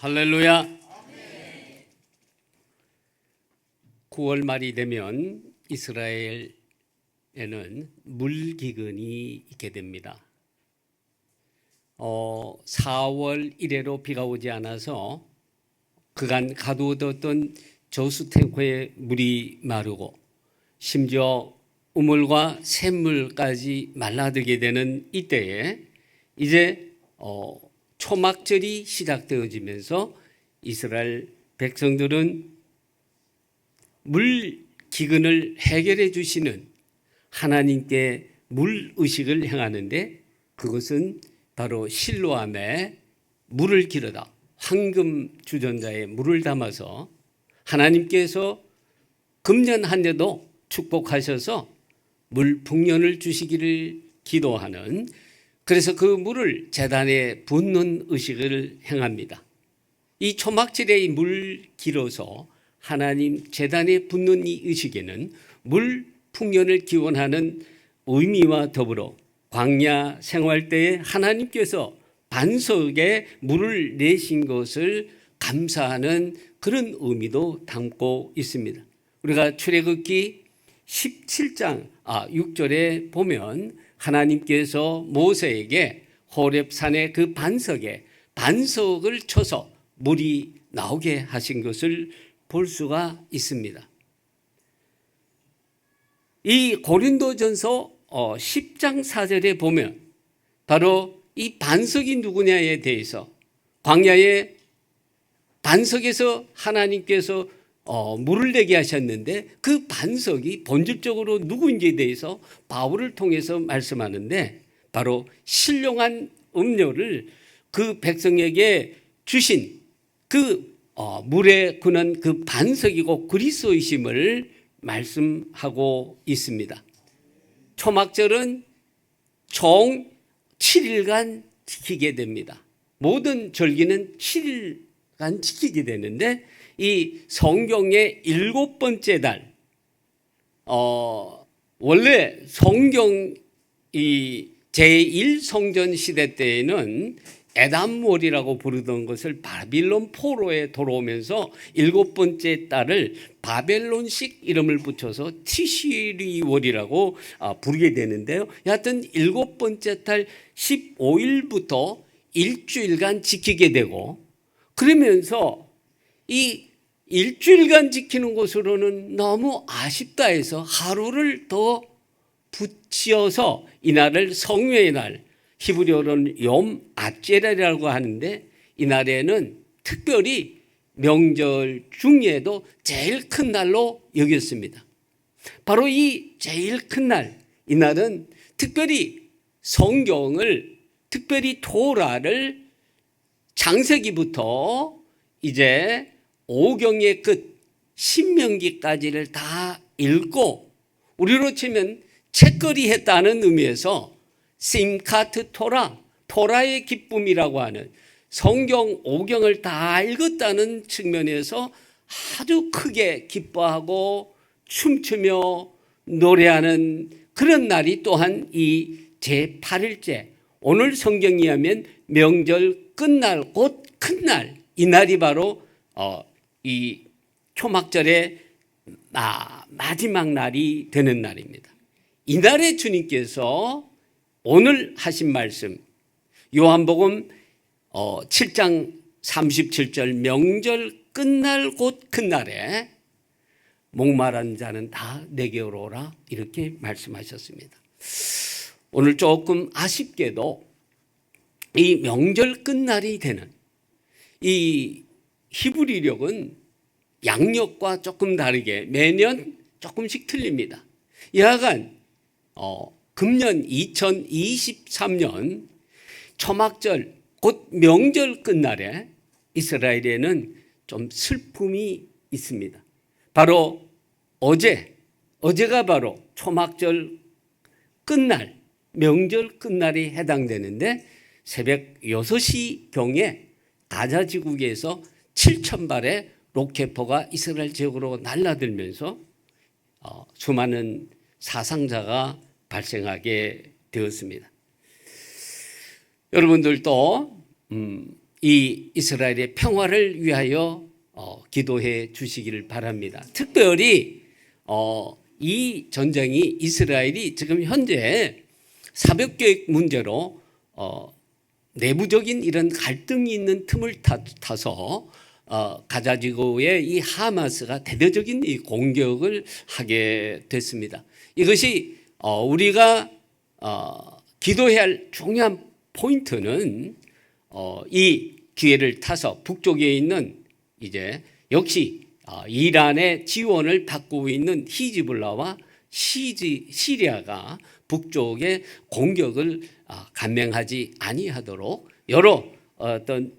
할렐루야. 9월 말이 되면 이스라엘에는 물기근이 있게 됩니다. 4월 이래로 비가 오지 않아서 그간 가두어뒀던 저수 탱크의 물이 마르고 심지어 우물과 샘물까지 말라들게 되는 이때에 이제 초막절이 시작되어지면서 이스라엘 백성들은 물 기근을 해결해 주시는 하나님께 물 의식을 행하는데, 그것은 바로 실로암에 물을 기르다 황금 주전자에 물을 담아서 하나님께서 금년 한 해도 축복하셔서 물 풍년을 주시기를 기도하는, 그래서 그 물을 제단에 붓는 의식을 행합니다. 이 초막절에 물 길어서 하나님 제단에 붓는 이 의식에는 물 풍년을 기원하는 의미와 더불어 광야 생활 때에 하나님께서 반석에 물을 내신 것을 감사하는 그런 의미도 담고 있습니다. 우리가 출애굽기 17장 6절에 보면 하나님께서 모세에게 호렙산의 그 반석에 반석을 쳐서 물이 나오게 하신 것을 볼 수가 있습니다. 이 고린도전서 10장 4절에 보면 바로 이 반석이 누구냐에 대해서, 광야의 반석에서 하나님께서 물을 내게 하셨는데 그 반석이 본질적으로 누구인지에 대해서 바울을 통해서 말씀하는데, 바로 신령한 음료를 그 백성에게 주신 그 물에 구는 그 반석이고 그리스도이심을 말씀하고 있습니다. 초막절은 총 7일간 지키게 됩니다. 모든 절기는 7일간 지키게 되는데, 이 성경의 7번째 달, 원래 성경 이 제1성전 시대 때에는 에담월이라고 부르던 것을 바빌론 포로에 돌아오면서 7번째 달을 바벨론식 이름을 붙여서 티시리월이라고 부르게 되는데요. 여하튼 7번째 달 15일부터 일주일간 지키게 되고, 그러면서 이 일주일간 지키는 것으로는 너무 아쉽다 해서 하루를 더 붙여서 이날을 성회의 날, 히브리어로는 욤 아제라라고 하는데, 이날에는 특별히 명절 중에도 제일 큰 날로 여겼습니다. 바로 이 제일 큰 날, 이날은 특별히 성경을, 특별히 토라를 창세기부터 이제 오경의 끝 신명기까지를 다 읽고, 우리로 치면 책거리 했다는 의미에서 심카트 토라, 토라의 기쁨이라고 하는 성경 5경을 다 읽었다는 측면에서 아주 크게 기뻐하고 춤추며 노래하는 그런 날이 또한 이 제8일째, 오늘 성경에 의하면 명절 끝날 곧 큰 날, 이 날이 바로 이 초막절의 마지막 날이 되는 날입니다. 이날에 주님께서 오늘 하신 말씀, 요한복음 7장 37절 명절 끝날 곧 큰 날에 목마른 자는 다 내게로 오라, 이렇게 말씀하셨습니다. 오늘 조금 아쉽게도 이 명절 끝날이 되는 이 히브리력은 양력과 조금 다르게 매년 조금씩 틀립니다. 여하간 금년 2023년 초막절 곧 명절 끝날에 이스라엘에는 좀 슬픔이 있습니다. 바로 어제가 바로 초막절 끝날, 명절 끝날이 해당되는데, 새벽 6시경에 가자 지구에서 7,000발의 로켓포가 이스라엘 지역으로 날아들면서 수많은 사상자가 발생하게 되었습니다. 여러분들도 이 이스라엘의 평화를 위하여 기도해 주시기를 바랍니다. 특별히 이 전쟁이 이스라엘이 지금 현재 사법개혁 문제로 내부적인 이런 갈등이 있는 틈을 타서 가자지구의 이 하마스가 대대적인 이 공격을 하게 됐습니다. 이것이 우리가 기도해야 할 중요한 포인트는 이 기회를 타서 북쪽에 있는 이제 역시 이란의 지원을 받고 있는 히즈볼라와 시리아가 북쪽의 공격을 감행하지 아니하도록 여러 어떤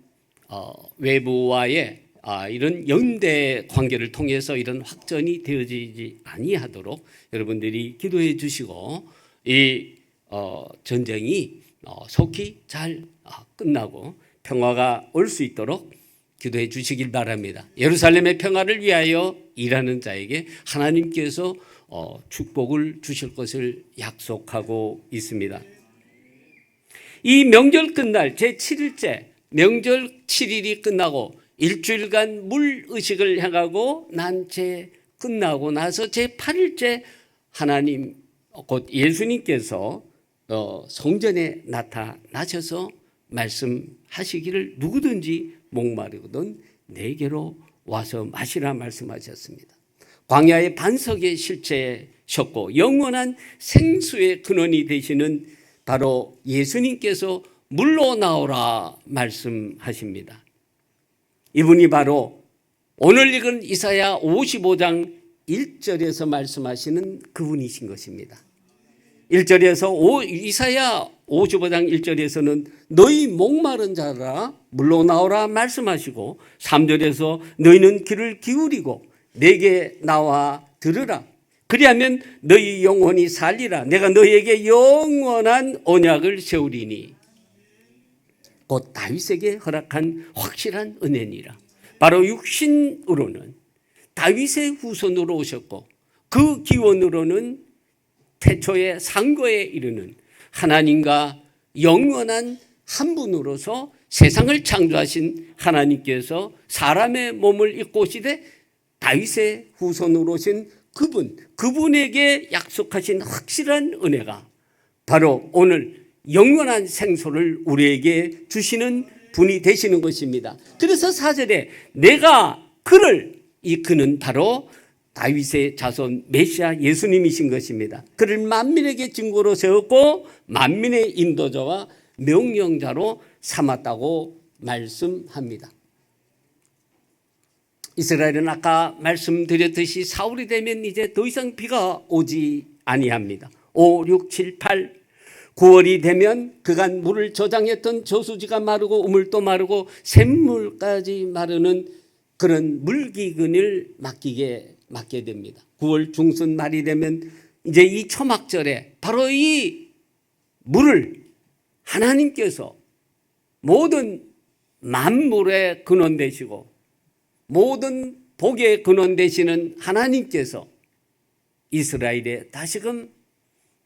외부와의 이런 연대 관계를 통해서 이런 확전이 되어지지 아니하도록 여러분들이 기도해 주시고 이 전쟁이 속히 잘 끝나고 평화가 올 수 있도록 기도해 주시길 바랍니다. 예루살렘의 평화를 위하여 일하는 자에게 하나님께서 축복을 주실 것을 약속하고 있습니다. 이 명절 끝날 제7일째 명절 7일이 끝나고 일주일간 물의식을 향하고 난 채 끝나고 나서 제8일째 하나님 곧 예수님께서 성전에 나타나셔서 말씀하시기를 누구든지 목마르거든 내게로 와서 마시라 말씀하셨습니다. 광야의 반석에 실체셨고 영원한 생수의 근원이 되시는 바로 예수님께서 물로 나오라 말씀하십니다. 이분이 바로 오늘 읽은 이사야 55장 1절에서 말씀하시는 그분이신 것입니다. 1절에서 이사야 55장 1절에서는 너희 목마른 자라 물로 나오라 말씀하시고 3절에서 너희는 귀를 기울이고 내게 나와 들으라 그리하면 너희 영혼이 살리라 내가 너희에게 영원한 언약을 세우리니 곧 다윗에게 허락한 확실한 은혜니라. 바로 육신으로는 다윗의 후손으로 오셨고 그 기원으로는 태초의 상거에 이르는 하나님과 영원한 한 분으로서 세상을 창조하신 하나님께서 사람의 몸을 입고 오시되 다윗의 후손으로 오신 그분에게 약속하신 확실한 은혜가 바로 오늘 영원한 생수를 우리에게 주시는 분이 되시는 것입니다. 그래서 4절에 내가 그는 바로 다윗의 자손 메시아 예수님이신 것입니다. 그를 만민에게 증거로 세웠고 만민의 인도자와 명령자로 삼았다고 말씀합니다. 이스라엘은 아까 말씀드렸듯이 사울이 되면 이제 더 이상 비가 오지 아니합니다. 5, 6, 7, 8, 9월이 되면 그간 물을 저장했던 저수지가 마르고 우물도 마르고 샘물까지 마르는 그런 물기근을 맞게 됩니다. 9월 중순 말이 되면 이제 이 초막절에 바로 이 물을 하나님께서 모든 만물의 근원 되시고 모든 복의 근원 되시는 하나님께서 이스라엘에 다시금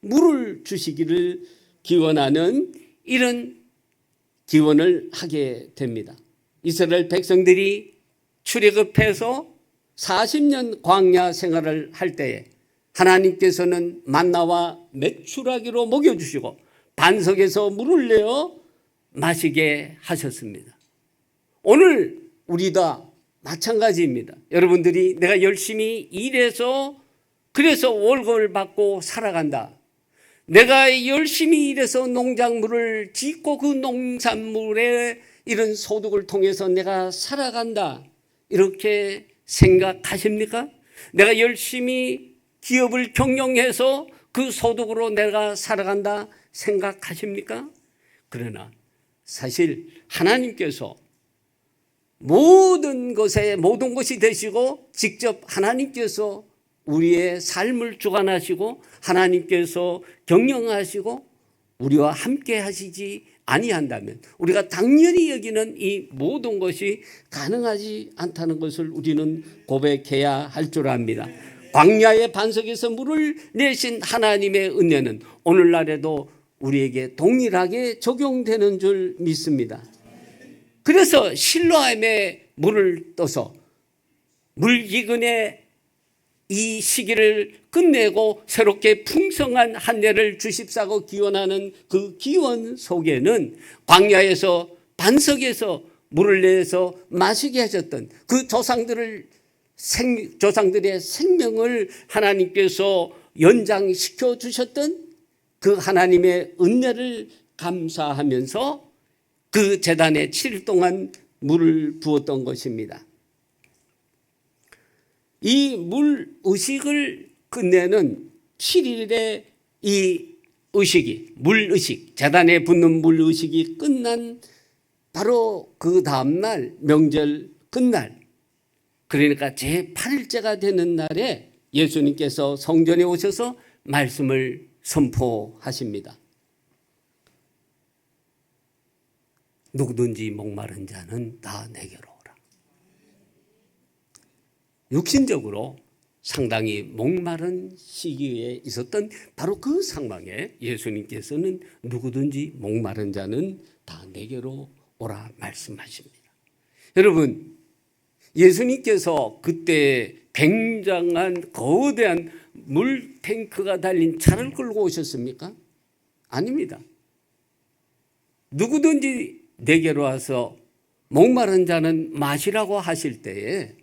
물을 주시기를 기원하는 이런 기원을 하게 됩니다. 이스라엘 백성들이 출애굽해서 40년 광야 생활을 할 때에 하나님께서는 만나와 메추라기로 먹여주시고 반석에서 물을 내어 마시게 하셨습니다. 오늘 우리도 마찬가지입니다. 여러분들이 내가 열심히 일해서 그래서 월급을 받고 살아간다. 내가 열심히 일해서 농작물을 짓고 그 농산물의 이런 소득을 통해서 내가 살아간다. 이렇게 생각하십니까? 내가 열심히 기업을 경영해서 그 소득으로 내가 살아간다 생각하십니까? 그러나 사실 하나님께서 모든 것이 되시고 직접 하나님께서 우리의 삶을 주관하시고 하나님께서 경영하시고 우리와 함께 하시지 아니한다면 우리가 당연히 여기는 이 모든 것이 가능하지 않다는 것을 우리는 고백해야 할 줄 압니다. 광야의 반석에서 물을 내신 하나님의 은혜는 오늘날에도 우리에게 동일하게 적용되는 줄 믿습니다. 그래서 실로암에 물을 떠서 물기근의 이 시기를 끝내고 새롭게 풍성한 한 해를 주십사고 기원하는 그 기원 속에는 광야에서 반석에서 물을 내서 마시게 하셨던 그 조상들의 생명을 하나님께서 연장시켜 주셨던 그 하나님의 은혜를 감사하면서 그 제단에 7일 동안 물을 부었던 것입니다. 이 물 의식을 끝내는 7일의 이 의식이, 물 의식, 제단에 붓는 물 의식이 끝난 바로 그 다음날 명절 끝날, 그러니까 제8일째가 되는 날에 예수님께서 성전에 오셔서 말씀을 선포하십니다. 누구든지 목마른 자는 다 내게로 오라. 육신적으로 상당히 목마른 시기에 있었던 바로 그 상황에 예수님께서는 누구든지 목마른 자는 다 내게로 오라 말씀하십니다. 여러분, 예수님께서 그때 굉장한 거대한 물탱크가 달린 차를 끌고 오셨습니까? 아닙니다. 누구든지 내게로 와서 목마른 자는 마시라고 하실 때에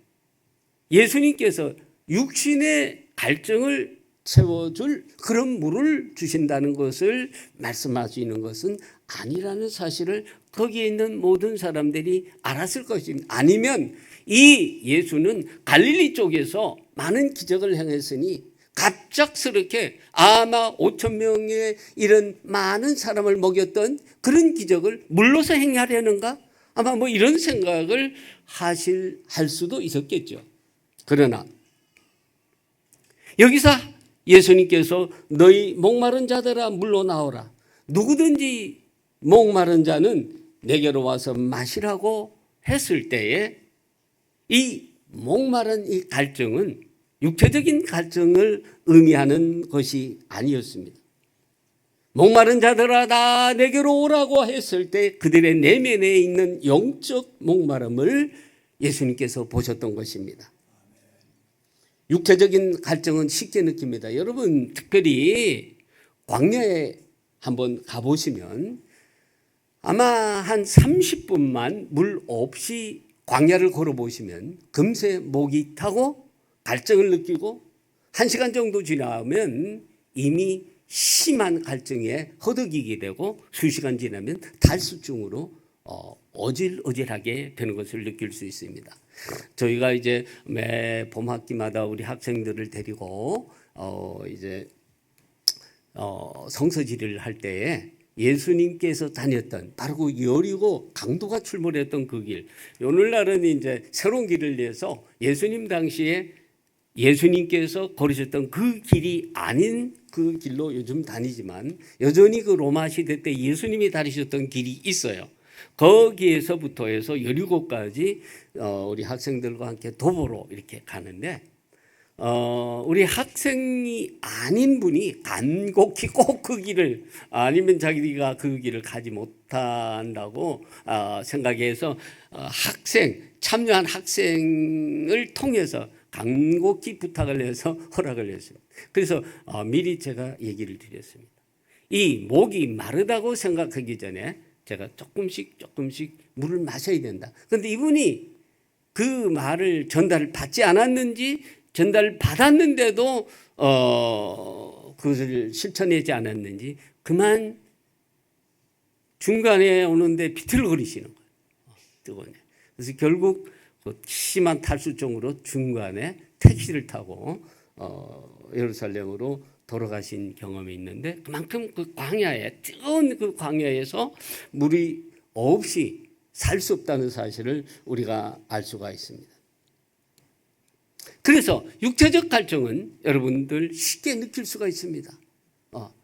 예수님께서 육신의 갈증을 채워줄 그런 물을 주신다는 것을 말씀하시는 것은 아니라는 사실을 거기에 있는 모든 사람들이 알았을 것입니다. 아니면 이 예수는 갈릴리 쪽에서 많은 기적을 행했으니 갑작스럽게 아마 5천 명의 이런 많은 사람을 먹였던 그런 기적을 물로서 행하려는가? 아마 뭐 이런 생각을 할 수도 있었겠죠. 그러나 여기서 예수님께서 너희 목마른 자들아 물로 나오라. 누구든지 목마른 자는 내게로 와서 마시라고 했을 때에 이 목마른 이 갈증은 육체적인 갈증을 의미하는 것이 아니었습니다. 목마른 자들아 다 내게로 오라고 했을 때 그들의 내면에 있는 영적 목마름을 예수님께서 보셨던 것입니다. 육체적인 갈증은 쉽게 느낍니다. 여러분, 특별히 광야에 한번 가보시면 아마 한 30분만 물 없이 광야를 걸어보시면 금세 목이 타고 갈증을 느끼고 1시간 정도 지나면 이미 심한 갈증에 허덕이게 되고 수시간 지나면 탈수증으로 어질어질하게 되는 것을 느낄 수 있습니다. 저희가 이제 매 봄학기마다 우리 학생들을 데리고 성서지리를 할 때에 예수님께서 다녔던 바로 그 여리고 강도가 출몰했던 그 길. 오늘날은 이제 새로운 길을 내서 예수님 당시에 예수님께서 걸으셨던 그 길이 아닌 그 길로 요즘 다니지만 여전히 그 로마 시대 때 예수님이 다니셨던 길이 있어요. 거기에서부터 해서 여리고까지 우리 학생들과 함께 도보로 이렇게 가는데 우리 학생이 아닌 분이 간곡히 꼭 그 길을 아니면 자기가 그 길을 가지 못한다고 생각해서 참여한 학생을 통해서 간곡히 부탁을 해서 허락을 했습니다. 그래서 미리 제가 얘기를 드렸습니다. 이 목이 마르다고 생각하기 전에 제가 조금씩 물을 마셔야 된다. 그런데 이분이 그 말을 전달을 받지 않았는지 전달을 받았는데도 그것을 실천하지 않았는지 그만 중간에 오는데 비틀거리시는 거예요. 그래서 결국 심한 탈수증으로 중간에 택시를 타고 예루살렘으로 돌아가신 경험이 있는데 그만큼 그 광야에 뜨거운 그 광야에서 물이 없이 살 수 없다는 사실을 우리가 알 수가 있습니다. 그래서 육체적 갈증은 여러분들 쉽게 느낄 수가 있습니다.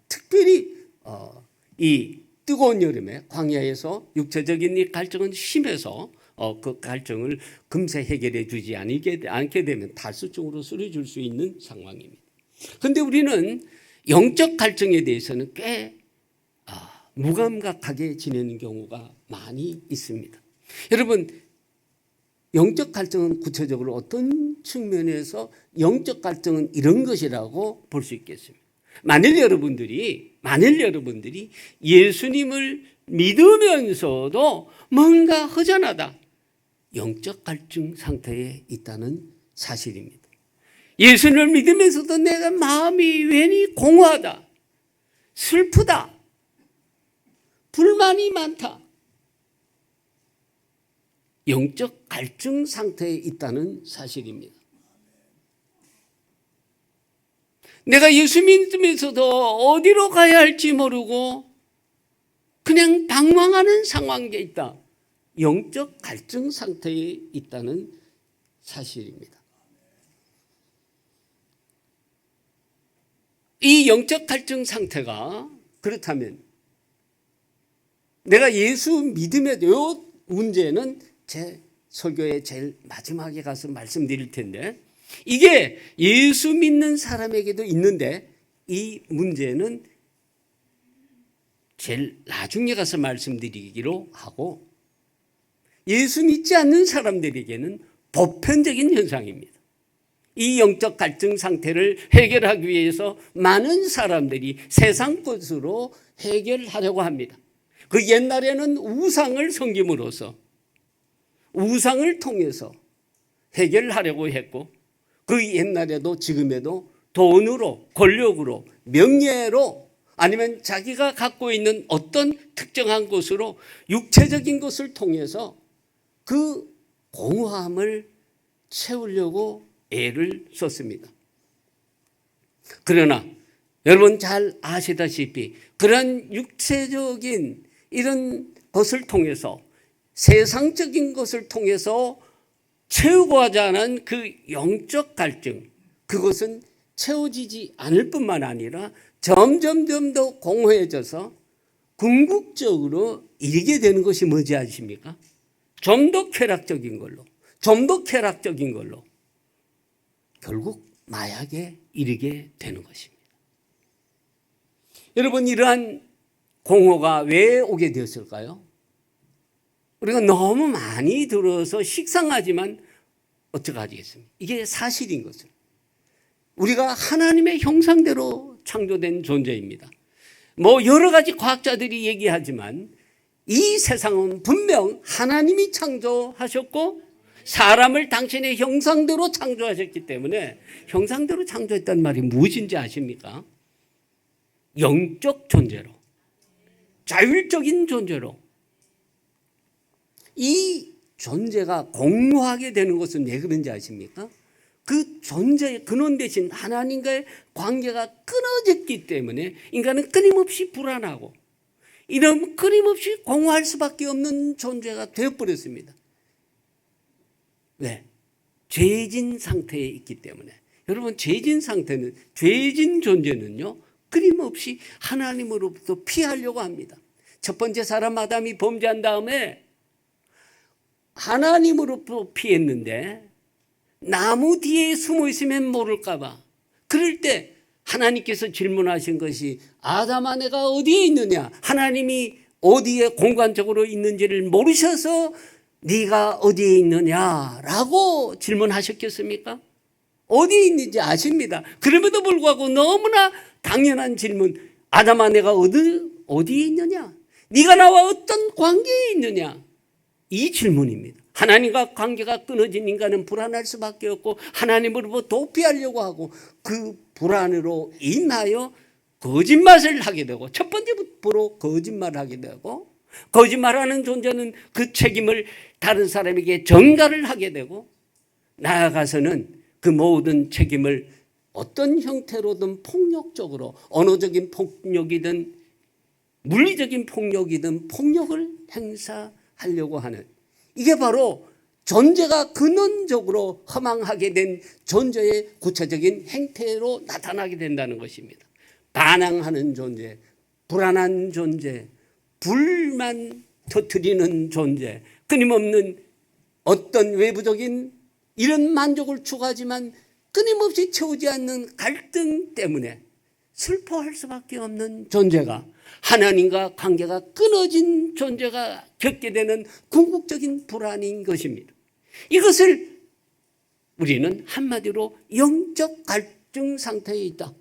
특별히 이 뜨거운 여름에 광야에서 육체적인 이 갈증은 심해서 그 갈증을 금세 해결해 주지 않게 되면 탈수증으로 쓰러질 수 있는 상황입니다. 그런데 우리는 영적 갈증에 대해서는 꽤 무감각하게 지내는 경우가 많이 있습니다. 여러분, 영적 갈증은 구체적으로 어떤 측면에서 영적 갈증은 이런 것이라고 볼 수 있겠습니다. 만일 여러분들이 예수님을 믿으면서도 뭔가 허전하다, 영적 갈증 상태에 있다는 사실입니다. 예수님을 믿으면서도 내가 마음이 왠히 공허하다, 슬프다, 불만이 많다, 영적 갈증 상태에 있다는 사실입니다. 내가 예수 믿으면서도 어디로 가야 할지 모르고 그냥 방황하는 상황에 있다, 영적 갈증 상태에 있다는 사실입니다. 이 영적 갈증 상태가 그렇다면 내가 예수 믿으면, 요 문제는 제 설교의 제일 마지막에 가서 말씀드릴 텐데, 이게 예수 믿는 사람에게도 있는데 이 문제는 제일 나중에 가서 말씀드리기로 하고, 예수 믿지 않는 사람들에게는 보편적인 현상입니다. 이 영적 갈증 상태를 해결하기 위해서 많은 사람들이 세상 것으로 해결하려고 합니다. 그 옛날에는 우상을 섬김으로써, 우상을 통해서 해결하려고 했고, 그 옛날에도 지금에도 돈으로, 권력으로, 명예로, 아니면 자기가 갖고 있는 어떤 특정한 것으로, 육체적인 것을 통해서 그 공허함을 채우려고 애를 썼습니다. 그러나 여러분 잘 아시다시피 그런 육체적인 이런 것을 통해서, 세상적인 것을 통해서 채우고자 하는 그 영적 갈증, 그것은 채워지지 않을 뿐만 아니라 점점 더 공허해져서 궁극적으로 이르게 되는 것이 뭔지 아십니까? 좀 더 쾌락적인 걸로, 결국 마약에 이르게 되는 것입니다. 여러분, 이러한 공허가 왜 오게 되었을까요? 우리가 너무 많이 들어서 식상하지만 어떡하겠습니까? 이게 사실인 것을. 우리가 하나님의 형상대로 창조된 존재입니다. 여러 가지 과학자들이 얘기하지만 이 세상은 분명 하나님이 창조하셨고 사람을 당신의 형상대로 창조하셨기 때문에, 형상대로 창조했다는 말이 무엇인지 아십니까? 영적 존재로, 자율적인 존재로. 이 존재가 공허하게 되는 것은 왜 그런지 아십니까? 그 존재의 근원 대신 하나님과의 관계가 끊어졌기 때문에 인간은 끊임없이 불안하고, 이런 끊임없이 공허할 수밖에 없는 존재가 되어버렸습니다. 왜? 죄진 상태에 있기 때문에. 여러분, 죄진 존재는요, 끊임없이 하나님으로부터 피하려고 합니다. 첫 번째 사람 아담이 범죄한 다음에 하나님으로부터 피했는데 나무 뒤에 숨어 있으면 모를까 봐. 그럴 때 하나님께서 질문하신 것이, 아담아 내가 어디에 있느냐? 하나님이 어디에 공간적으로 있는지를 모르셔서 네가 어디에 있느냐라고 질문하셨겠습니까? 어디에 있는지 아십니다. 그럼에도 불구하고 너무나 당연한 질문, 아담아 내가 어디에 있느냐? 네가 나와 어떤 관계에 있느냐? 이 질문입니다. 하나님과 관계가 끊어진 인간은 불안할 수밖에 없고 하나님으로부터 도피하려고 하고, 그 불안으로 인하여 거짓말을 하게 되고, 첫 번째부터 거짓말을 하게 되고, 거짓말하는 존재는 그 책임을 다른 사람에게 전가를 하게 되고, 나아가서는 그 모든 책임을 어떤 형태로든 폭력적으로, 언어적인 폭력이든 물리적인 폭력이든 폭력을 행사하려고 하는, 이게 바로 존재가 근원적으로 허망하게 된 존재의 구체적인 행태로 나타나게 된다는 것입니다. 반항하는 존재, 불안한 존재, 불만 터뜨리는 존재, 끊임없는 어떤 외부적인 이런 만족을 추구하지만 끊임없이 채우지 않는 갈등 때문에 슬퍼할 수밖에 없는 존재가 하나님과 관계가 끊어진 존재가 겪게 되는 궁극적인 불안인 것입니다. 이것을 우리는 한마디로 영적 갈증 상태에 있다.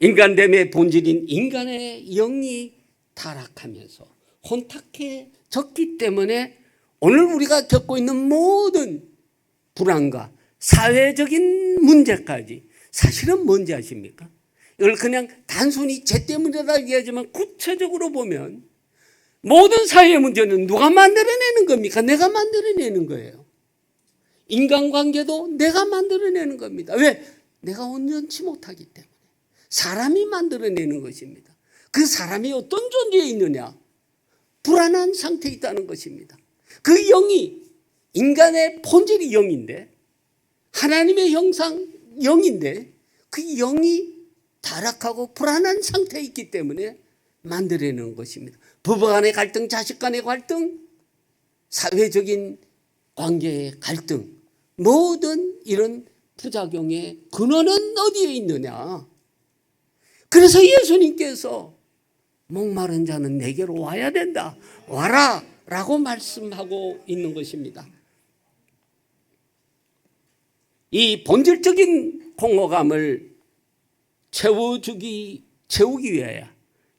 인간됨의 본질인 인간의 영이 타락하면서 혼탁해졌기 때문에 오늘 우리가 겪고 있는 모든 불안과 사회적인 문제까지 사실은 뭔지 아십니까? 이걸 그냥 단순히 죄 때문이다 얘기하지만 구체적으로 보면 모든 사회의 문제는 누가 만들어내는 겁니까? 내가 만들어내는 거예요. 인간관계도 내가 만들어내는 겁니다. 왜? 내가 온전치 못하기 때문에. 사람이 만들어내는 것입니다. 그 사람이 어떤 존재에 있느냐? 불안한 상태에 있다는 것입니다. 그 영이 인간의 본질이 영인데 하나님의 형상 영인데 그 영이 타락하고 불안한 상태에 있기 때문에 만들어내는 것입니다. 부부 간의 갈등, 자식 간의 갈등, 사회적인 관계의 갈등, 모든 이런 부작용의 근원은 어디에 있느냐? 그래서 예수님께서 목마른 자는 내게로 와야 된다. 와라 라고 말씀하고 있는 것입니다. 이 본질적인 공허감을 채우기 위하여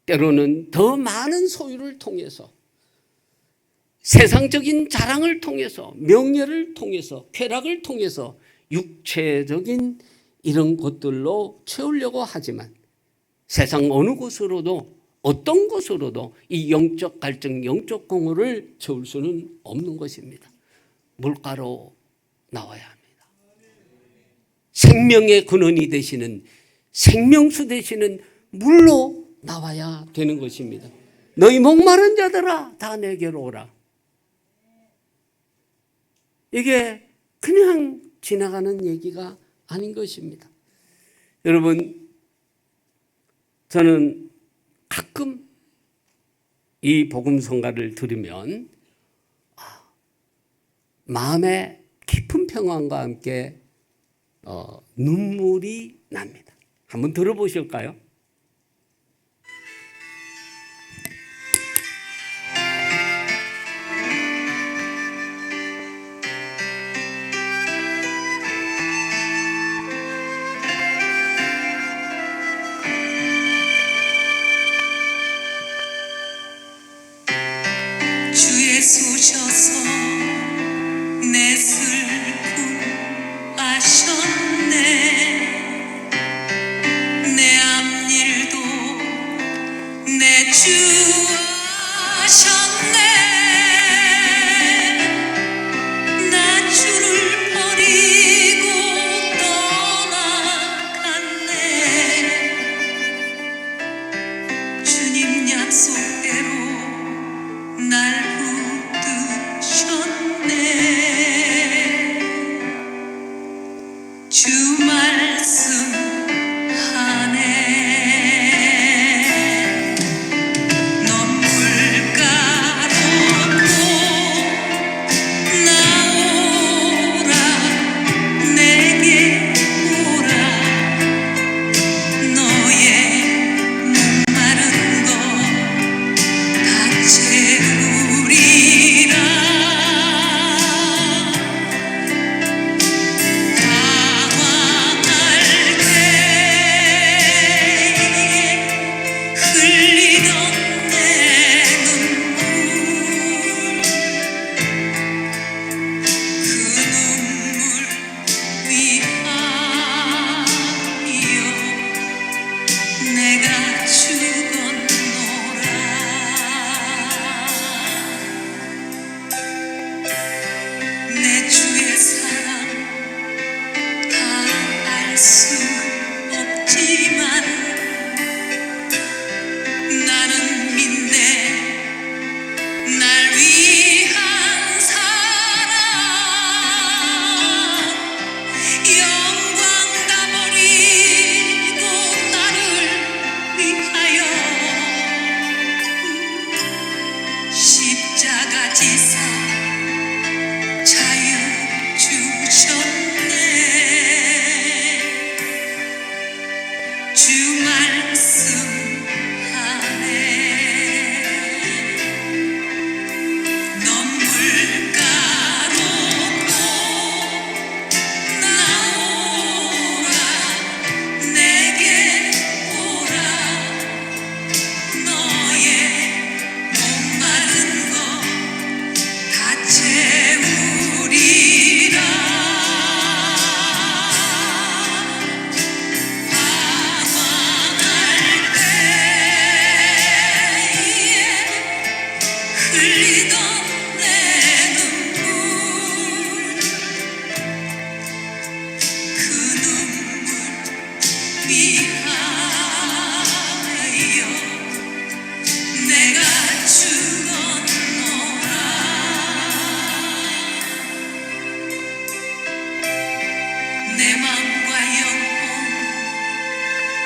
때로는 더 많은 소유를 통해서 세상적인 자랑을 통해서 명예를 통해서 쾌락을 통해서 육체적인 이런 것들로 채우려고 하지만 세상 어느 곳으로도 어떤 곳으로도 이 영적 갈증, 영적 공허를 채울 수는 없는 것입니다. 물가로 나와야 합니다. 생명의 근원이 되시는 생명수 되시는 물로 나와야 되는 것입니다. 너희 목마른 자들아 다 내게로 오라. 이게 그냥 지나가는 얘기가 아닌 것입니다. 여러분, 저는 가끔 이 복음성가를 들으면 마음에 깊은 평안과 함께 눈물이 납니다. 한번 들어보실까요? 주에 쏘셔서 내 슬픔 아셨네. 내 앞일도 내 주 아셨네. 나 주를 버리고 떠나갔네. 주님 약속대로 날 붙드셨네. 흘리던 내 눈물 그 눈물 위하여 내가 죽었노라 내 맘과 영혼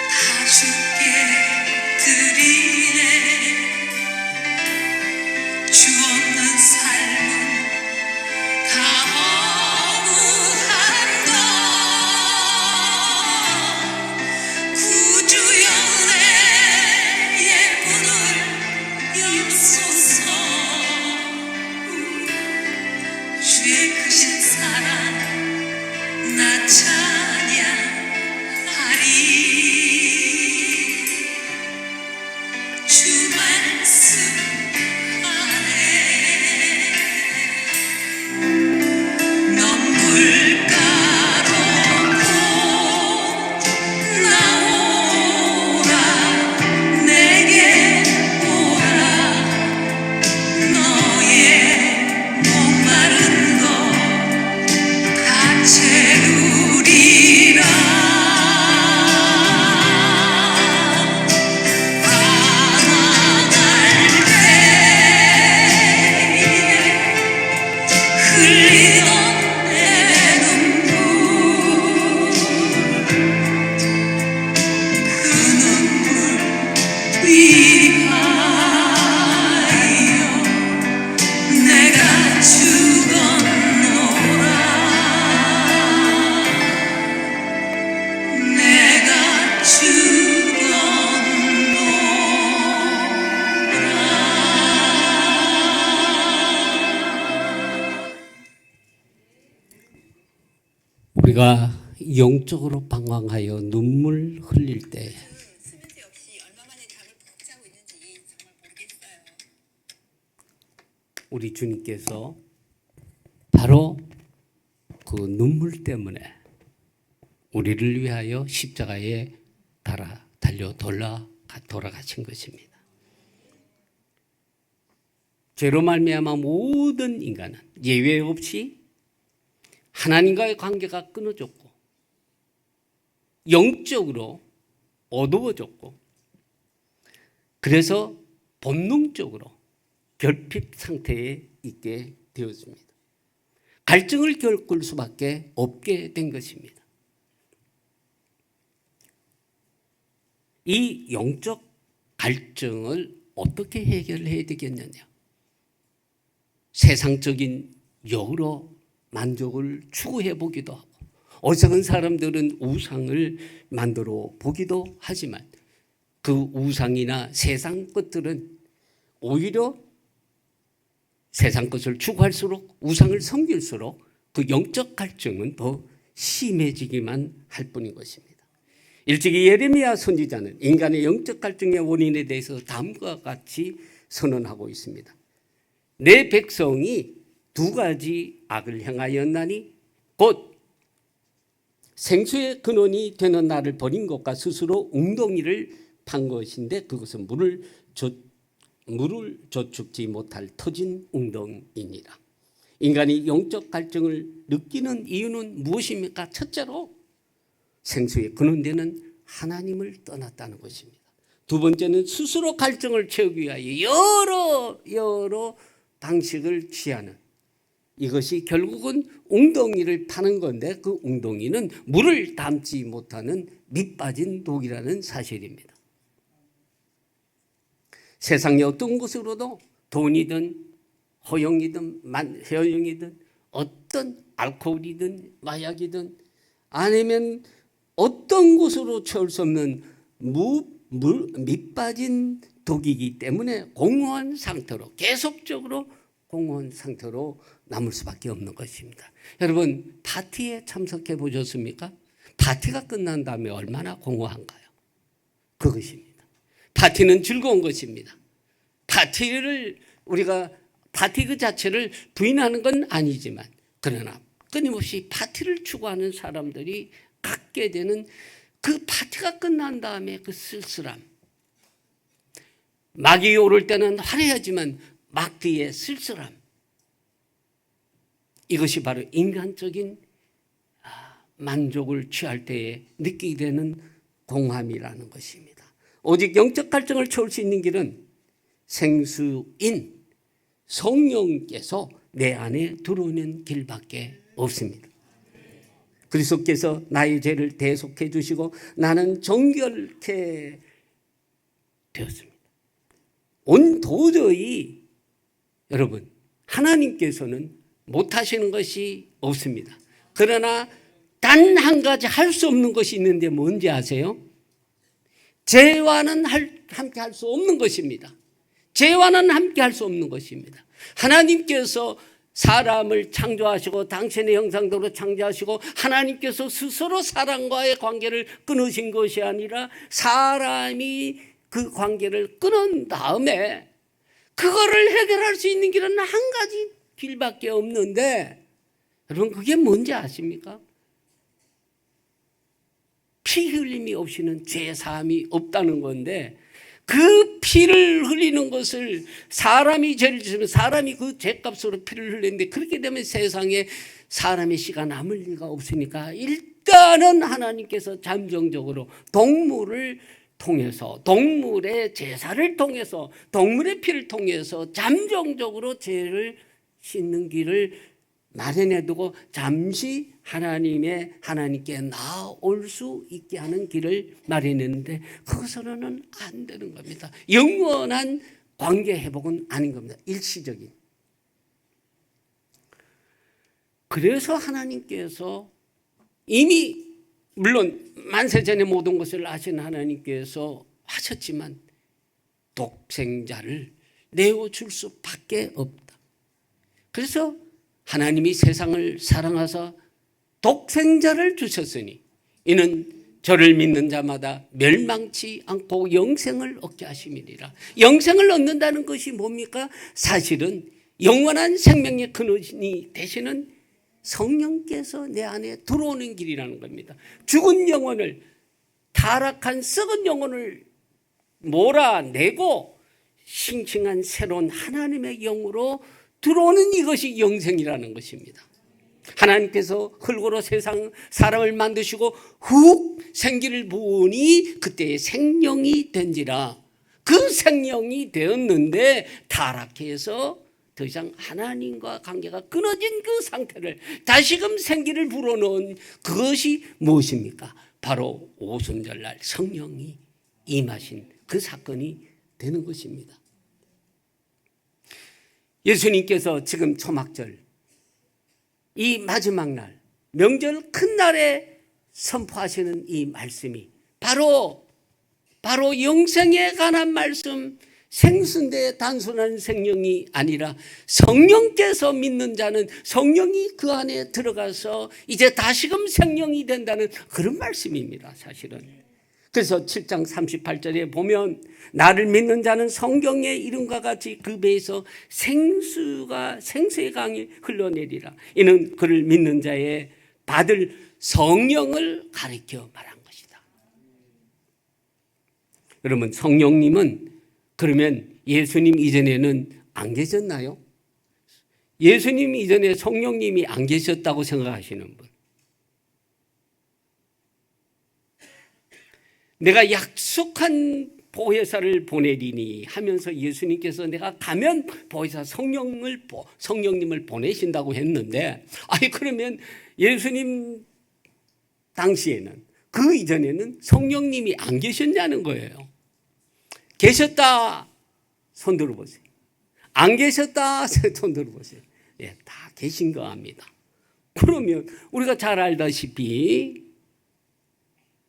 다 주께 드리네 주 없는 삶은 다 허무한 것 구주여 내 문을 여소서 주의 크신 사랑 나 찬양하리 주 말씀 넌 물가로 나오라 내게 오라 너의 목마른 것 다 채우리라 방황할 때에 흘리던 내 눈물 그 눈물 위하여 내가 죽었노라 내가 죽었노라 우리가 영적으로 방황하여 눈물 흘릴 때 수면제 없이 얼마 만에 잠을 푹 자고 있는지 정말 모르겠어요. 우리 주님께서 바로 그 눈물 때문에 우리를 위하여 십자가에 달려 돌아가신 것입니다. 죄로 말미암아 모든 인간은 예외 없이 하나님과의 관계가 끊어졌고 영적으로 어두워졌고 그래서 본능적으로 결핍 상태에 있게 되었습니다. 갈증을 겪을 수밖에 없게 된 것입니다. 이 영적 갈증을 어떻게 해결해야 되겠느냐? 세상적인 여러 만족을 추구해 보기도 하고 어리석은 사람들은 우상을 만들어 보기도 하지만 그 우상이나 세상 것들은 오히려 세상 것을 추구할수록 우상을 섬길수록 그 영적 갈증은 더 심해지기만 할 뿐인 것입니다. 일찍이 예레미야 선지자는 인간의 영적 갈증의 원인에 대해서 다음과 같이 선언하고 있습니다. 내 백성이 두 가지 악을 행하였나니 곧 생수의 근원이 되는 나를 버린 것과 스스로 웅덩이를 판 것인데 그것은 물을 저축지 못할 터진 웅덩이니라. 인간이 영적 갈증을 느끼는 이유는 무엇입니까? 첫째로 생수의 근원되는 하나님을 떠났다는 것입니다. 두 번째는 스스로 갈증을 채우기 위하여 여러 방식을 취하는 이것이 결국은 웅덩이를 파는 건데 그 웅덩이는 물을 담지 못하는 밑빠진 독이라는 사실입니다. 세상의 어떤 곳으로도 돈이든 허영이든 해영이든 어떤 알코올이든 마약이든 아니면 어떤 곳으로 채울 수 없는 밑빠진 독이기 때문에 공허한 상태로 계속적으로 공허한 상태로 남을 수밖에 없는 것입니다. 여러분 파티에 참석해 보셨습니까? 파티가 끝난 다음에 얼마나 공허한가요? 그것입니다. 파티는 즐거운 것입니다. 우리가 파티 그 자체를 부인하는 건 아니지만 그러나 끊임없이 파티를 추구하는 사람들이 갖게 되는 그 파티가 끝난 다음에 그 쓸쓸함. 막이 오를 때는 화려하지만 마크의 쓸쓸함, 이것이 바로 인간적인 만족을 취할 때에 느끼게 되는 공함이라는 것입니다. 오직 영적 갈증을 채울 수 있는 길은 생수인 성령께서 내 안에 들어오는 길밖에 없습니다. 그리스도께서 나의 죄를 대속해 주시고 나는 정결케 되었습니다. 도저히 여러분, 하나님께서는 못하시는 것이 없습니다. 그러나 단 한 가지 할 수 없는 것이 있는데 뭔지 아세요? 죄와는 함께 할 수 없는 것입니다. 죄와는 함께 할 수 없는 것입니다. 하나님께서 사람을 창조하시고 당신의 형상대로 창조하시고 하나님께서 스스로 사람과의 관계를 끊으신 것이 아니라 사람이 그 관계를 끊은 다음에 그거를 해결할 수 있는 길은 한 가지 길밖에 없는데, 여러분 그게 뭔지 아십니까? 피 흘림이 없이는 죄 사함이 없다는 건데, 그 피를 흘리는 것을 사람이 죄를 지으면 사람이 그 죄값으로 피를 흘리는데, 그렇게 되면 세상에 사람의 씨가 남을 리가 없으니까 일단은 하나님께서 잠정적으로 동물을 통해서, 동물의 제사를 통해서, 동물의 피를 통해서 잠정적으로 죄를 씻는 길을 마련해 두고 잠시 하나님께 나올 수 있게 하는 길을 마련했는데, 그것으로는 안 되는 겁니다. 영원한 관계 회복은 아닌 겁니다. 일시적인. 그래서 하나님께서 이미 물론 만세전에 모든 것을 아신 하나님께서 하셨지만 독생자를 내어줄 수밖에 없다. 그래서 하나님이 세상을 사랑하사 독생자를 주셨으니 이는 저를 믿는 자마다 멸망치 않고 영생을 얻게 하심이니라. 영생을 얻는다는 것이 뭡니까? 사실은 영원한 생명의 근원이 되시는 성령께서 내 안에 들어오는 길이라는 겁니다. 죽은 영혼을, 타락한 썩은 영혼을 몰아내고 싱싱한 새로운 하나님의 영으로 들어오는 이것이 영생이라는 것입니다. 하나님께서 흙으로 세상 사람을 만드시고 훅 생기를 부으니 그때의 생명이 된지라. 그 생명이 되었는데 타락해서 더 이상 하나님과 관계가 끊어진 그 상태를 다시금 생기를 불어넣은 그것이 무엇입니까? 바로 오순절날 성령이 임하신 그 사건이 되는 것입니다. 예수님께서 지금 초막절, 이 마지막 날, 명절 큰 날에 선포하시는 이 말씀이 바로 영생에 관한 말씀, 생순대의 단순한 생명이 아니라 성령께서 믿는 자는 성령이 그 안에 들어가서 이제 다시금 생명이 된다는 그런 말씀입니다, 사실은. 그래서 7장 38절에 보면 나를 믿는 자는 성경의 이름과 같이 그 배에서 생수의 강이 흘러내리라. 이는 그를 믿는 자의 받을 성령을 가리켜 말한 것이다. 여러분, 성령님은 그러면 예수님 이전에는 안 계셨나요? 예수님 이전에 성령님이 안 계셨다고 생각하시는 분? 내가 약속한 보혜사를 보내리니 하면서 예수님께서 내가 가면 보혜사 성령님을 보내신다고 했는데, 아니 그러면 예수님 당시에는, 그 이전에는 성령님이 안 계셨냐는 거예요. 계셨다 손 들어보세요. 안 계셨다 손 들어보세요. 예, 다 계신 거 압니다. 그러면 우리가 잘 알다시피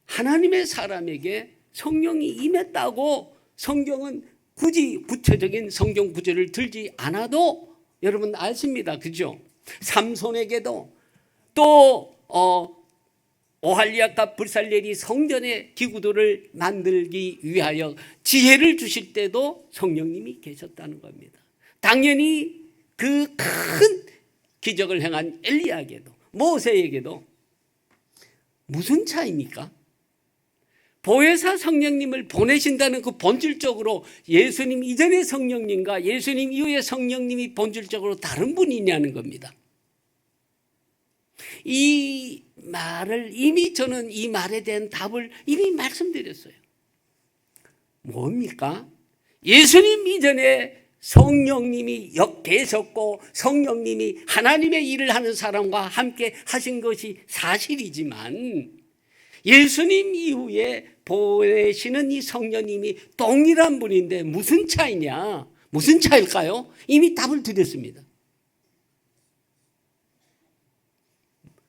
하나님의 사람에게 성령이 임했다고 성경은 굳이 구체적인 성경 구절을 들지 않아도 여러분 아십니다. 그죠? 삼손에게도 또 오할리아과 불살렐이 성전의 기구들을 만들기 위하여 지혜를 주실 때도 성령님이 계셨다는 겁니다. 당연히 그 큰 기적을 행한 엘리야에게도, 모세에게도 무슨 차이입니까? 보혜사 성령님을 보내신다는 그 본질적으로 예수님 이전의 성령님과 예수님 이후의 성령님이 본질적으로 다른 분이냐는 겁니다. 이 말을 이미 저는 이 말에 대한 답을 이미 말씀드렸어요. 뭡니까? 예수님 이전에 성령님이 계셨고 성령님이 하나님의 일을 하는 사람과 함께 하신 것이 사실이지만 예수님 이후에 보내시는 이 성령님이 동일한 분인데 무슨 차이냐? 무슨 차일까요? 이미 답을 드렸습니다.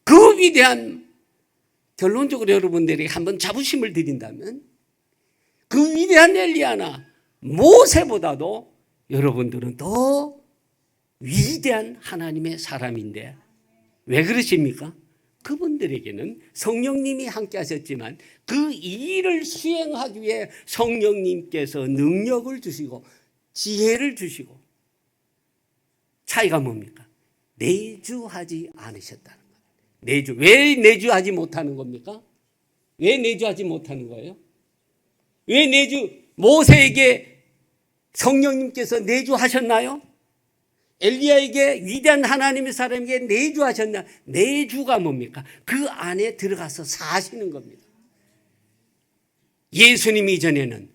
그 위대한, 결론적으로 여러분들이 한번 자부심을 드린다면 그 위대한 엘리야나 모세보다도 여러분들은 더 위대한 하나님의 사람인데 왜 그러십니까? 그분들에게는 성령님이 함께 하셨지만 그 일을 수행하기 위해 성령님께서 능력을 주시고 지혜를 주시고, 차이가 뭡니까? 내주하지 않으셨다는 거예요. 왜 내주하지 못하는 겁니까? 왜 내주하지 못하는 거예요? 왜 모세에게 성령님께서 내주하셨나요? 엘리야에게 위대한 하나님의 사람에게 내주하셨나? 내주가 뭡니까? 그 안에 들어가서 사시는 겁니다. 예수님 이전에는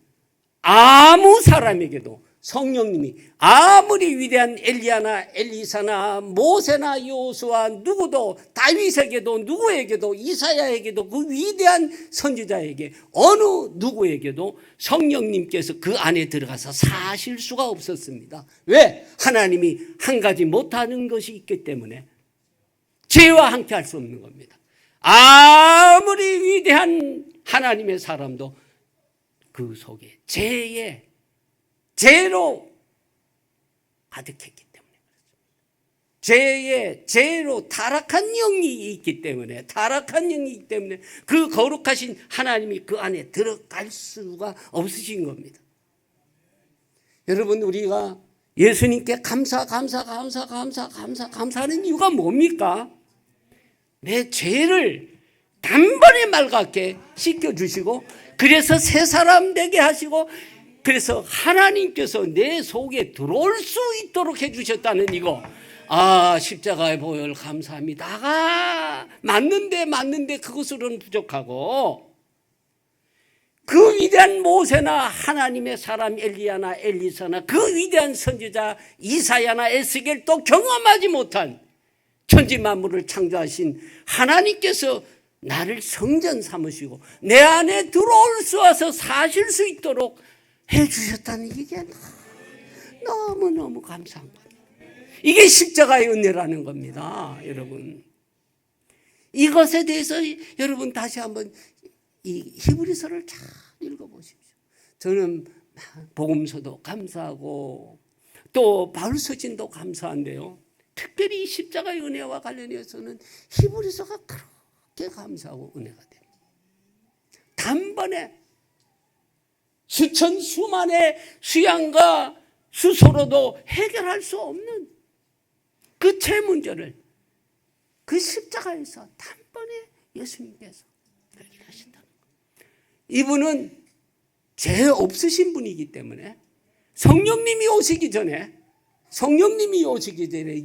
아무 사람에게도 성령님이 아무리 위대한 엘리야나 엘리사나 모세나 요수아 누구도 다윗에게도 누구에게도 이사야에게도 그 위대한 선지자에게 어느 누구에게도 성령님께서 그 안에 들어가서 사실 수가 없었습니다. 왜? 하나님이 한 가지 못하는 것이 있기 때문에 죄와 함께 할 수 없는 겁니다. 아무리 위대한 하나님의 사람도 그 속에 죄로 가득했기 때문에 죄로 타락한 영이 있기 때문에 그 거룩하신 하나님이 그 안에 들어갈 수가 없으신 겁니다. 여러분, 우리가 예수님께 감사하는 이유가 뭡니까? 내 죄를 단번에 맑게 씻겨주시고 그래서 새 사람 되게 하시고 그래서 하나님께서 내 속에 들어올 수 있도록 해주셨다는 이거. 십자가의 보혈 감사합니다. 맞는데 그것으로는 부족하고 그 위대한 모세나 하나님의 사람 엘리야나 엘리사나 그 위대한 선지자 이사야나 에스겔도 경험하지 못한 천지 만물을 창조하신 하나님께서 나를 성전 삼으시고 내 안에 들어올 수 와서 사실 수 있도록 해주셨다는 이게 너무너무 감사한 겁니다. 이게 십자가의 은혜라는 겁니다. 여러분, 이것에 대해서 여러분 다시 한번 이 히브리서를 잘 읽어보십시오. 저는 복음서도 감사하고 또 바울서신도 감사한데요, 특별히 십자가의 은혜와 관련해서는 히브리서가 그렇게 감사하고 은혜가 됩니다. 단번에 수만의 수양과 수소로도 해결할 수 없는 그 죄 문제를 그 십자가에서 단번에 예수님께서 해결하신다는 거예요. 이분은 죄 없으신 분이기 때문에 성령님이 오시기 전에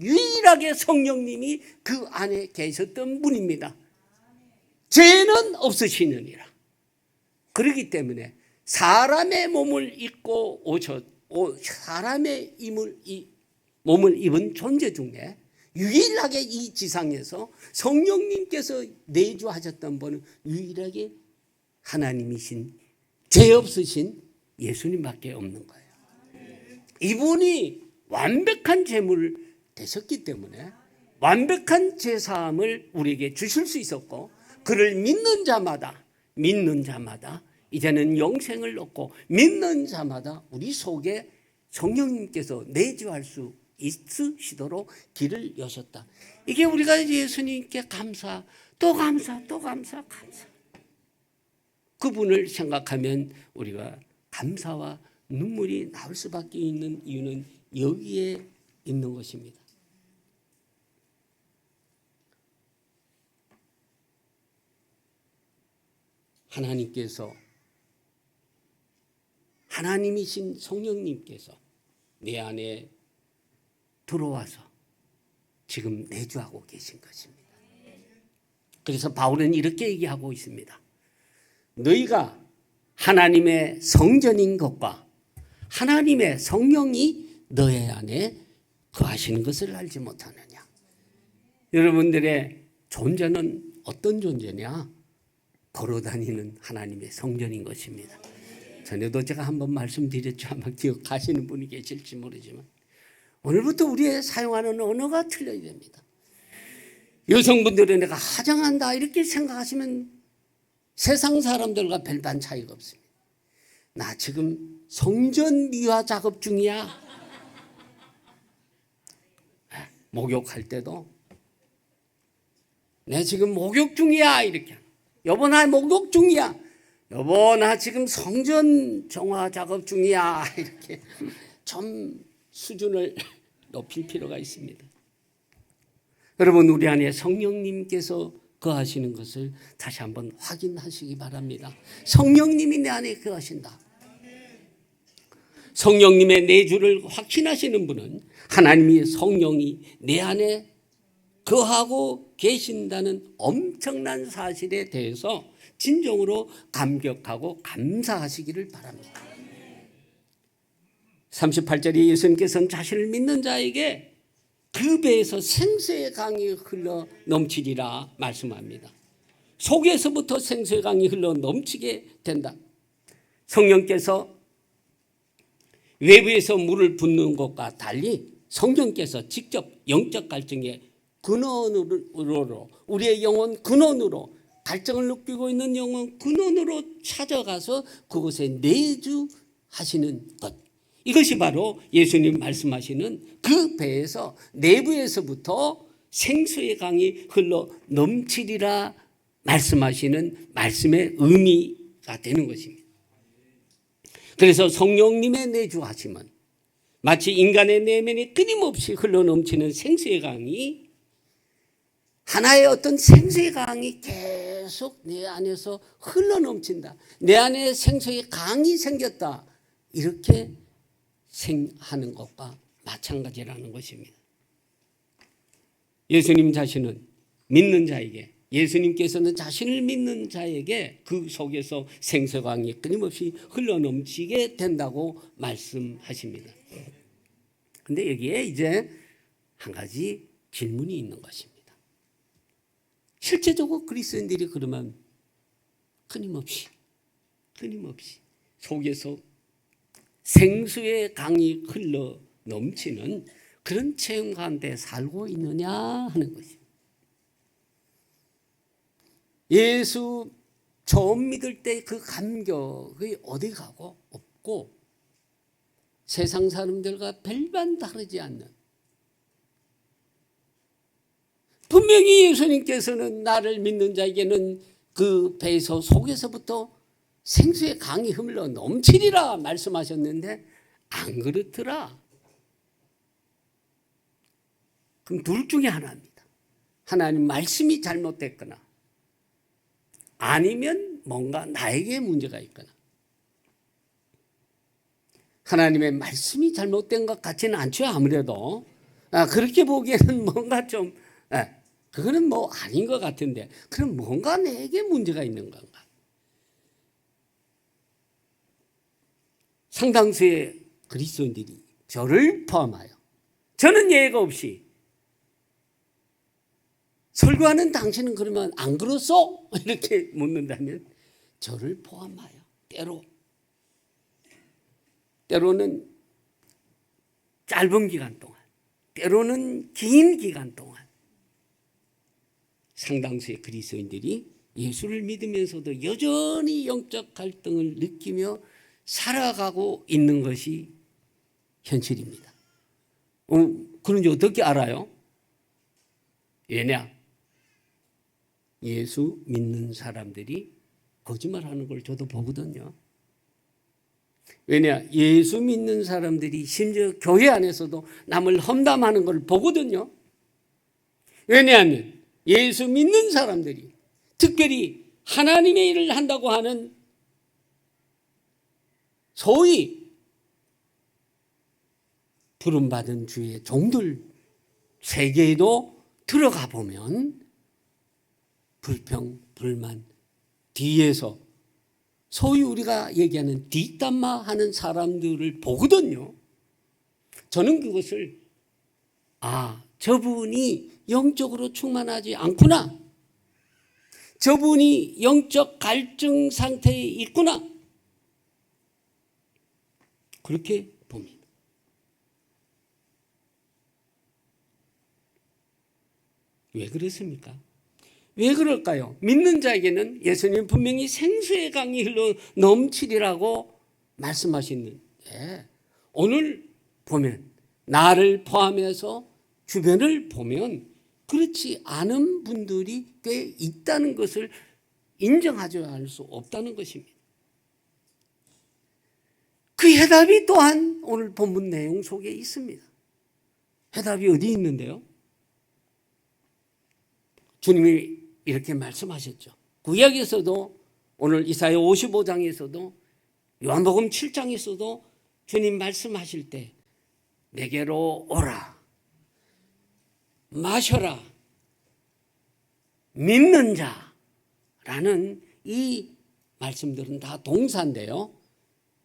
유일하게 성령님이 그 안에 계셨던 분입니다. 죄는 없으시느니라. 그렇기 때문에 사람의 몸을 입고 사람의 몸을 입은 존재 중에 유일하게 이 지상에서 성령님께서 내주하셨던 분은 유일하게 하나님이신 죄 없으신 예수님밖에 없는 거예요. 이분이 완벽한 제물 되셨기 때문에 완벽한 제사함을 우리에게 주실 수 있었고, 그를 믿는 자마다 이제는 영생을 얻고 믿는 자마다 우리 속에 성령님께서 내주할 수 있으시도록 길을 여셨다. 이게 우리가 예수님께 감사 그분을 생각하면 우리가 감사와 눈물이 나올 수밖에 있는 이유는 여기에 있는 것입니다. 하나님께서 하나님이신 성령님께서 내 안에 들어와서 지금 내주하고 계신 것입니다. 그래서 바울은 이렇게 얘기하고 있습니다. 너희가 하나님의 성전인 것과 하나님의 성령이 너희 안에 거하시는 것을 알지 못하느냐. 여러분들의 존재는 어떤 존재냐? 걸어다니는 하나님의 성전인 것입니다. 전에도 제가 한번 말씀드렸죠. 아마 기억하시는 분이 계실지 모르지만 오늘부터 우리의 사용하는 언어가 틀려야 됩니다. 여성분들은 내가 화장한다 이렇게 생각하시면 세상 사람들과 별반 차이가 없습니다. 나 지금 성전 미화 작업 중이야. 목욕할 때도 내 지금 목욕 중이야 이렇게. 여보 나 목욕 중이야. 여보 나 지금 성전 정화 작업 중이야 이렇게 좀 수준을 높일 필요가 있습니다. 여러분 우리 안에 성령님께서 거하시는 것을 다시 한번 확인하시기 바랍니다. 성령님이 내 안에 거하신다. 성령님의 내주를 확신하시는 분은 하나님의 성령이 내 안에 거하고 계신다는 엄청난 사실에 대해서 진정으로 감격하고 감사하시기를 바랍니다. 38절에 예수님께서는 자신을 믿는 자에게 그 배에서 생수의 강이 흘러 넘치리라 말씀합니다. 속에서부터 생수의 강이 흘러 넘치게 된다. 성령께서 외부에서 물을 붓는 것과 달리 성령께서 직접 영적 갈증의 근원으로 우리의 영혼 근원으로 갈증을 느끼고 있는 영혼 근원으로 찾아가서 그곳에 내주하시는 것. 이것이 바로 예수님 말씀하시는 그 배에서 내부에서부터 생수의 강이 흘러 넘치리라 말씀하시는 말씀의 의미가 되는 것입니다. 그래서 성령님의 내주하심은 마치 인간의 내면이 끊임없이 흘러 넘치는 생수의 강이 하나의 어떤 생수의 강이 계속 내 안에서 흘러 넘친다. 내 안에 생수의 강이 생겼다. 이렇게 하는 것과 마찬가지라는 것입니다. 예수님 자신은 믿는 자에게 예수님께서는 자신을 믿는 자에게 그 속에서 생수강이 끊임없이 흘러넘치게 된다고 말씀하십니다. 그런데 여기에 이제 한 가지 질문이 있는 것입니다. 실제적으로 그리스도인들이 그러면 끊임없이 속에서 생수의 강이 흘러 넘치는 그런 체험 가운데 살고 있느냐 하는 것입니다. 예수 처음 믿을 때 그 감격이 어디 가고 없고 세상 사람들과 별반 다르지 않는, 분명히 예수님께서는 나를 믿는 자에게는 그 배에서 속에서부터 생수의 강이 흘러 넘치리라 말씀하셨는데 안 그렇더라. 그럼 둘 중에 하나입니다. 하나님 말씀이 잘못됐거나 아니면 뭔가 나에게 문제가 있거나. 하나님의 말씀이 잘못된 것 같지는 않죠. 아무래도 그렇게 보기에는 뭔가 좀 그거는 뭐 아닌 것 같은데, 그럼 뭔가 내게 문제가 있는 건가? 상당수의 그리스도인들이 저를 포함하여, 저는 예외가 없이 설교하는 당신은 그러면 안 그렇소? 이렇게 묻는다면 저를 포함하여 때로는 짧은 기간 동안, 때로는 긴 기간 동안 상당수의 그리스도인들이 예수를 믿으면서도 여전히 영적 갈등을 느끼며 살아가고 있는 것이 현실입니다. 그런지 어떻게 알아요? 왜냐? 예수 믿는 사람들이 거짓말하는 걸 저도 보거든요. 왜냐? 예수 믿는 사람들이 심지어 교회 안에서도 남을 험담하는 걸 보거든요. 왜냐하면 예수 믿는 사람들이 특별히 하나님의 일을 한다고 하는 소위 부름받은 주의 종들 세계에도 들어가 보면 불평, 불만 뒤에서 소위 우리가 얘기하는 뒷담화 하는 사람들을 보거든요. 저는 그것을 저분이 영적으로 충만하지 않구나. 저분이 영적 갈증 상태에 있구나. 그렇게 봅니다. 왜 그렇습니까? 왜 그럴까요? 믿는 자에게는 예수님 분명히 생수의 강이 흘러 넘치리라고 말씀하시는데 오늘 보면 나를 포함해서 주변을 보면 그렇지 않은 분들이 꽤 있다는 것을 인정하지 않을 수 없다는 것입니다. 그 해답이 또한 오늘 본문 내용 속에 있습니다. 해답이 어디 있는데요? 주님이 이렇게 말씀하셨죠. 구약에서도 오늘 이사야 55장에서도 요한복음 7장에서도 주님 말씀하실 때 내게로 오라, 마셔라, 믿는 자라는 이 말씀들은 다 동사인데요.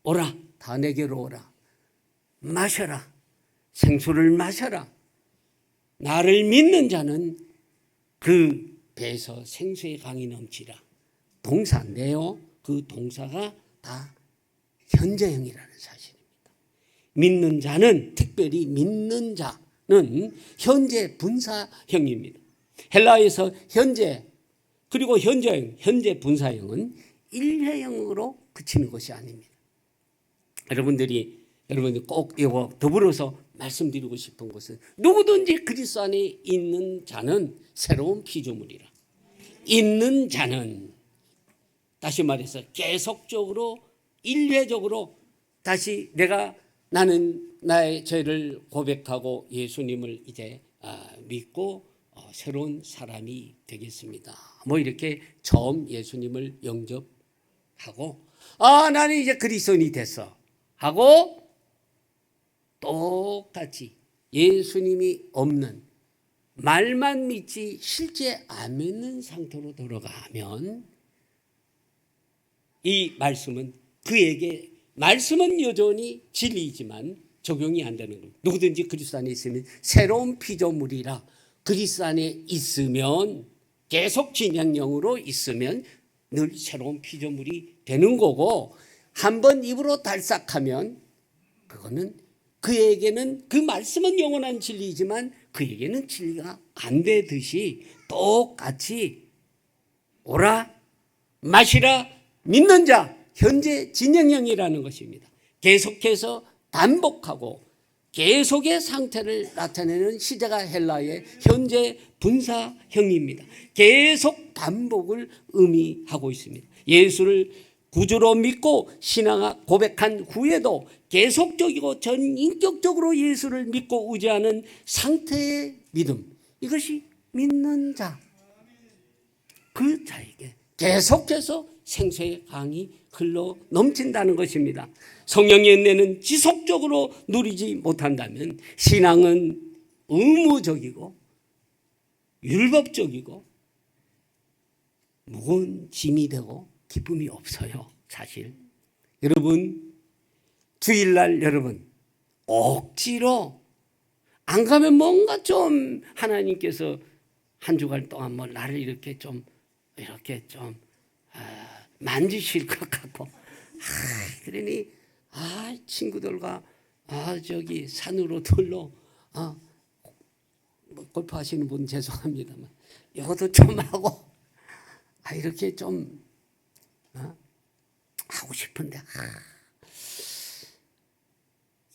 오라, 다 내게로 오라, 마셔라, 생수를 마셔라. 나를 믿는 자는 그 배에서 생수의 강이 넘치라. 동사인데요. 그 동사가 다 현재형이라는 사실입니다. 믿는 자는, 특별히 믿는 자는 현재 분사형입니다. 헬라어에서 현재 그리고 현재형, 현재 분사형은 일회형으로 그치는 것이 아닙니다. 여러분들이 꼭 이거 더불어서 말씀드리고 싶은 것은 누구든지 그리스도 안에 있는 자는 새로운 피조물이라. 있는 자는 다시 말해서 계속적으로 일회적으로 다시 나는 나의 죄를 고백하고 예수님을 이제 믿고 새로운 사람이 되겠습니다. 뭐 이렇게 처음 예수님을 영접하고 나는 이제 그리스도인이 됐어 하고 똑같이 예수님이 없는 말만 믿지 실제 안 믿는 상태로 돌아가면 이 말씀은 그에게 말씀은 여전히 진리이지만 적용이 안 되는 겁니다. 누구든지 그리스도 안에 있으면 새로운 피조물이라. 그리스도 안에 있으면 계속 진행형으로 있으면 늘 새로운 피조물이 되는 거고 한번 입으로 달싹하면 그거는 그에게는 그 말씀은 영원한 진리이지만 그에게는 진리가 안 되듯이 똑같이 오라, 마시라, 믿는 자, 현재 진행형이라는 것입니다. 계속해서 반복하고 계속의 상태를 나타내는 시제가 헬라의 현재 분사형입니다. 계속 반복을 의미하고 있습니다. 예수를 구주로 믿고 신앙 고백한 후에도 계속적이고 전인격적으로 예수를 믿고 의지하는 상태의 믿음, 이것이 믿는 자, 그 자에게 계속해서 생수의 강이 흘러 넘친다는 것입니다. 성령의 은혜는 지속적으로 누리지 못한다면 신앙은 의무적이고 율법적이고 무거운 짐이 되고 기쁨이 없어요. 사실 여러분, 주일날 여러분 억지로 안 가면 뭔가 좀 하나님께서 한 주간 동안 뭐 나를 이렇게 좀 만지실 것 같고 그러니 친구들과 저기 산으로 들러 뭐 골프 하시는 분 죄송합니다만 이것도 좀 하고 이렇게 좀 하고 싶은데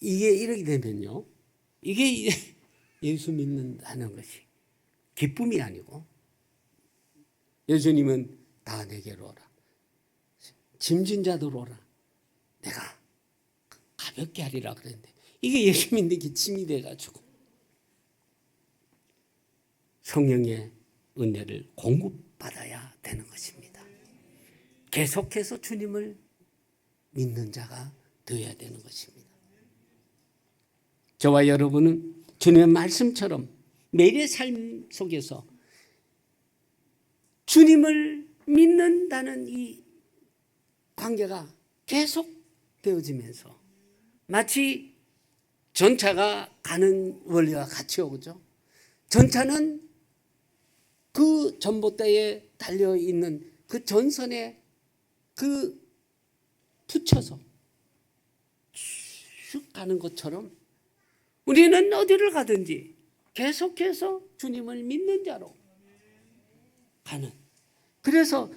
이게 이렇게 되면요, 이게 예수 믿는다는 것이 기쁨이 아니고, 예수님은 다 내게로 오라, 짐진 자들 오라, 내가 가볍게 하리라 그랬는데 이게 예수 믿는 게 짐이 돼가지고 성령의 은혜를 공급받아야 되는 것입니다. 계속해서 주님을 믿는 자가 되어야 되는 것입니다. 저와 여러분은 주님의 말씀처럼 매일의 삶 속에서 주님을 믿는다는 이 관계가 계속 되어지면서 마치 전차가 가는 원리와 같이 오죠. 전차는 그 전봇대에 달려있는 그 전선에 그 붙여서 쭉 가는 것처럼 우리는 어디를 가든지 계속해서 주님을 믿는 자로 가는. 그래서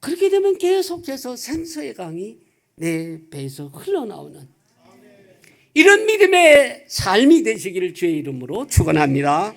그렇게 되면 계속해서 생수의 강이 내 배에서 흘러나오는 이런 믿음의 삶이 되시기를 주의 이름으로 축원합니다.